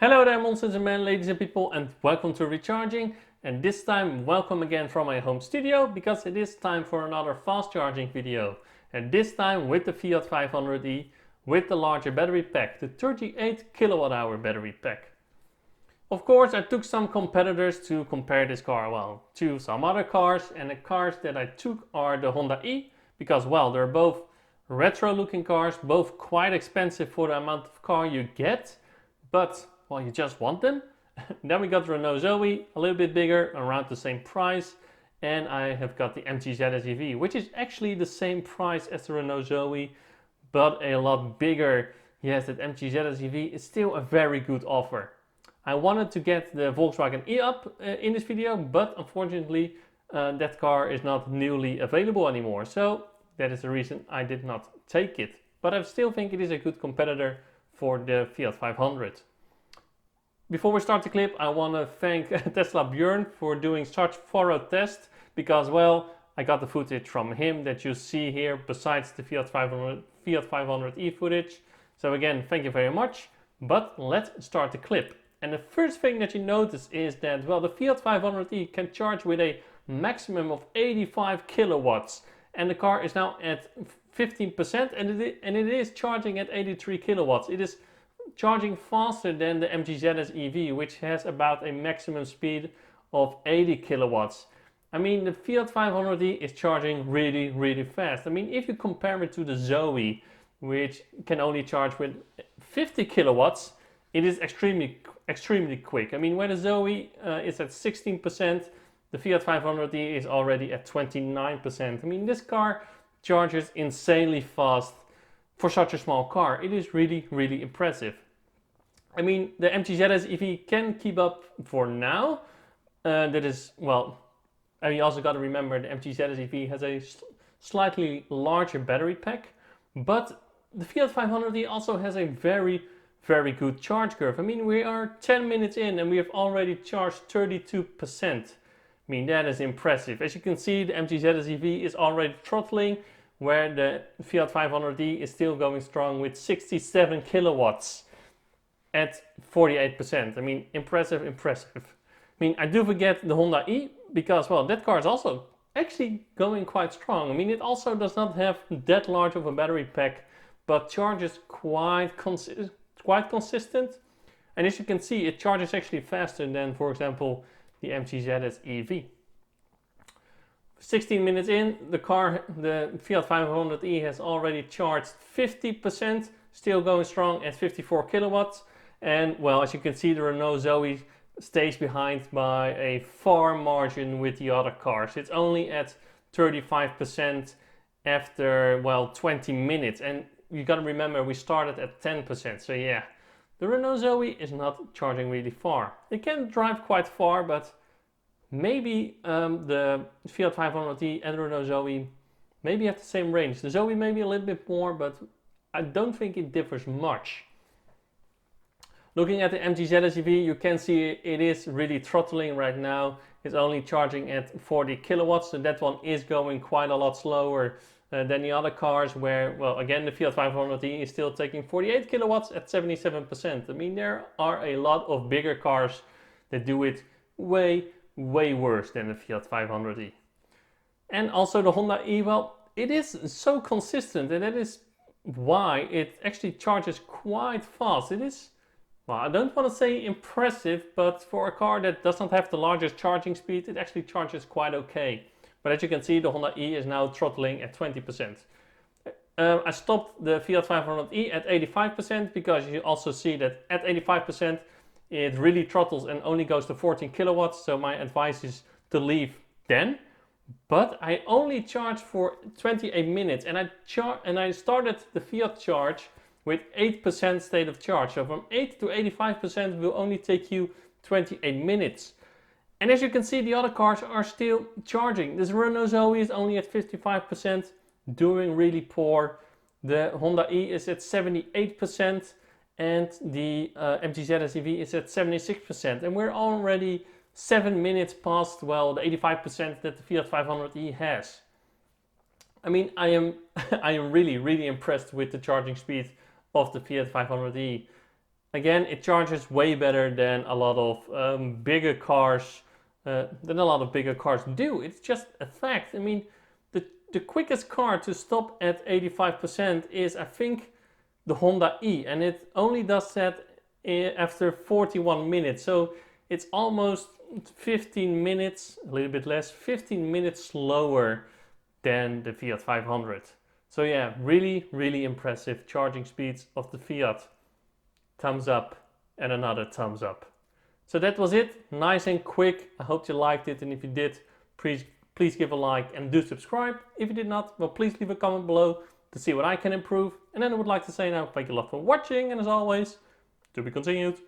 Hello there monsters and men, ladies and people, and welcome to Recharging. And this time welcome again from my home studio, because it is time for another fast charging video. And this time with the Fiat 500e with the larger battery pack, the 38 kilowatt hour battery pack. Of course, I took some competitors to compare this car, to some other cars, and the cars that I took are the Honda E, because they're both retro looking cars, both quite expensive for the amount of car you get, but you just want them. Then we got the Renault Zoe, a little bit bigger, around the same price. And I have got the MG ZS EV, which is actually the same price as the Renault Zoe, but a lot bigger. Yes, that MG ZS EV is still a very good offer. I wanted to get the Volkswagen e-up in this video, but unfortunately that car is not newly available anymore. So that is the reason I did not take it. But I still think it is a good competitor for the Fiat 500. Before we start the clip, I want to thank Tesla Björn for doing such thorough test, because I got the footage from him that you see here besides the Fiat 500e footage. So again, thank you very much. But let's start the clip. And the first thing that you notice is that the Fiat 500e can charge with a maximum of 85 kilowatts, and the car is now at 15%, and it is charging at 83 kilowatts. It is charging faster than the MG ZS EV, which has about a maximum speed of 80 kilowatts. I mean, the Fiat 500e is charging really fast. I mean, if you compare it to the Zoe, which can only charge with 50 kilowatts, it is extremely quick. I mean, where the Zoe is at 16%, the Fiat 500e is already at 29%. I mean, this car charges insanely fast for such a small car. It is really impressive. I mean, the MG ZS EV can keep up for now. That is, and you also got to remember the MG ZS EV has a slightly larger battery pack, but the Fiat 500e also has a very good charge curve. I mean, we are 10 minutes in and we have already charged 32%. I mean, that is impressive. As you can see, the MG ZS EV is already throttling, where the Fiat 500e is still going strong with 67 kilowatts at 48%. I mean, impressive. I mean, I do forget the Honda E, because, that car is also actually going quite strong. I mean, it also does not have that large of a battery pack, but charges quite consistent. And as you can see, it charges actually faster than, for example, the MG ZS EV. 16 minutes in, the Fiat 500e has already charged 50%, still going strong at 54 kilowatts. And as you can see, the Renault Zoe stays behind by a far margin with the other cars. It's only at 35% after, 20 minutes. And you gotta remember, we started at 10%. So yeah, the Renault Zoe is not charging really far. It can drive quite far, but maybe the Fiat 500e and the Renault Zoe maybe have the same range. The Zoe maybe a little bit more, but I don't think it differs much. Looking at the MG ZS EV, you can see it is really throttling right now. It's only charging at 40 kilowatts, so that one is going quite a lot slower than the other cars, where, again, the Fiat 500e is still taking 48 kilowatts at 77%. I mean, there are a lot of bigger cars that do it way worse than the Fiat 500e. And also the Honda E, it is so consistent, and that is why it actually charges quite fast. It is, I don't want to say impressive, but for a car that does not have the largest charging speed, it actually charges quite okay. But as you can see, the Honda E is now throttling at 20%. I stopped the Fiat 500e at 85%, because you also see that at 85%, it really throttles and only goes to 14 kilowatts. So my advice is to leave then. But I only charged for 28 minutes, and I started the Fiat charge with 8% state of charge. So from 8 to 85% will only take you 28 minutes. And as you can see, the other cars are still charging. This Renault Zoe is only at 55%, doing really poor. The Honda E is at 78%. And the MG ZS EV is at 76%, and we're already 7 minutes past, the 85% that the Fiat 500e has. I mean, I am really impressed with the charging speed of the Fiat 500e. Again, it charges way better than a lot of bigger cars do. It's just a fact. I mean, the quickest car to stop at 85% is, I think, the Honda E, and it only does that after 41 minutes. So it's almost 15 minutes, a little bit less, 15 minutes slower than the Fiat 500. So yeah, really, really impressive charging speeds of the Fiat. Thumbs up and another thumbs up. So that was it, nice and quick. I hope you liked it, and if you did, please give a like and do subscribe. If you did not, well, please leave a comment below to see what I can improve. And then I would like to say now, thank you a lot for watching, and as always, to be continued.